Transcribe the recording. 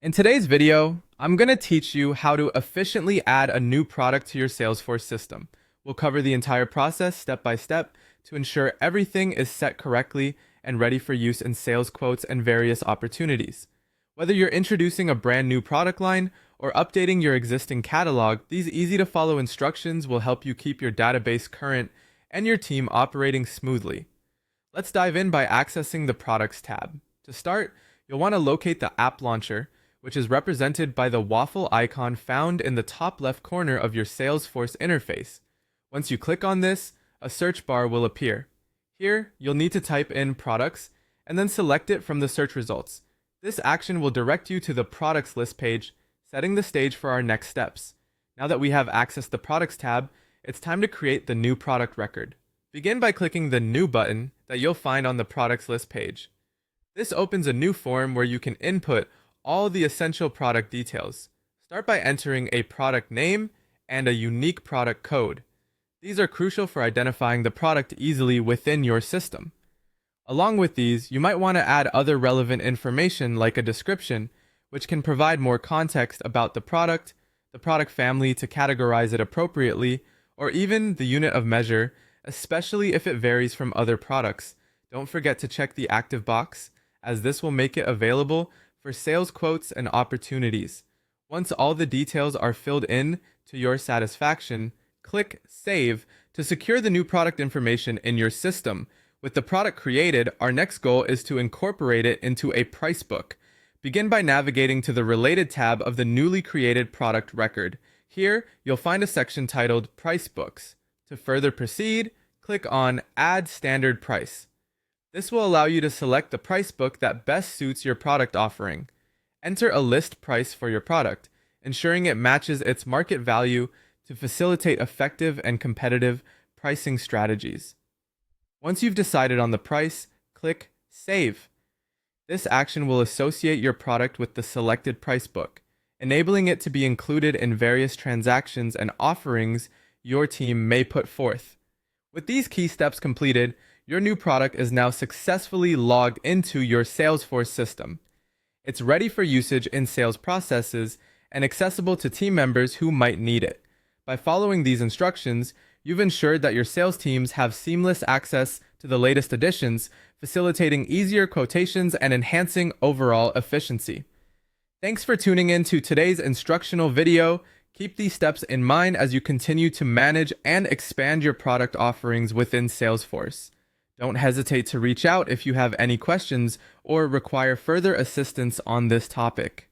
In today's video, I'm going to teach you how to efficiently add a new product to your Salesforce system. We'll cover the entire process step by step to ensure everything is set correctly and ready for use in sales quotes and various opportunities. Whether you're introducing a brand new product line or updating your existing catalog, these easy to follow instructions will help you keep your database current and your team operating smoothly. Let's dive in by accessing the Products tab. To start, you'll want to locate the App Launcher, which is represented by the waffle icon found in the top left corner of your Salesforce interface. Once you click on this, a search bar will appear. Here, you'll need to type in products and then select it from the search results. This action will direct you to the products list page, setting the stage for our next steps. Now that we have accessed the products tab, it's time to create the new product record. Begin by clicking the New button that you'll find on the products list page. This opens a new form where you can input all the essential product details. Start by entering a product name and a unique product code. These are crucial for identifying the product easily within your system. Along with these, you might want to add other relevant information like a description, which can provide more context about the product family to categorize it appropriately, or even the unit of measure, especially if it varies from other products. Don't forget to check the active box, as this will make it available for sales quotes and opportunities. Once all the details are filled in to your satisfaction, click Save to secure the new product information in your system. With the product created, our next goal is to incorporate it into a price book. Begin by navigating to the Related tab of the newly created product record. Here, you'll find a section titled Price Books. To further proceed, click on Add Standard Price. This will allow you to select the price book that best suits your product offering. Enter a list price for your product, ensuring it matches its market value to facilitate effective and competitive pricing strategies. Once you've decided on the price, click Save. This action will associate your product with the selected price book, enabling it to be included in various transactions and offerings your team may put forth. With these key steps completed, your new product is now successfully logged into your Salesforce system. It's ready for usage in sales processes and accessible to team members who might need it. By following these instructions, you've ensured that your sales teams have seamless access to the latest additions, facilitating easier quotations and enhancing overall efficiency. Thanks for tuning in to today's instructional video. Keep these steps in mind as you continue to manage and expand your product offerings within Salesforce. Don't hesitate to reach out if you have any questions or require further assistance on this topic.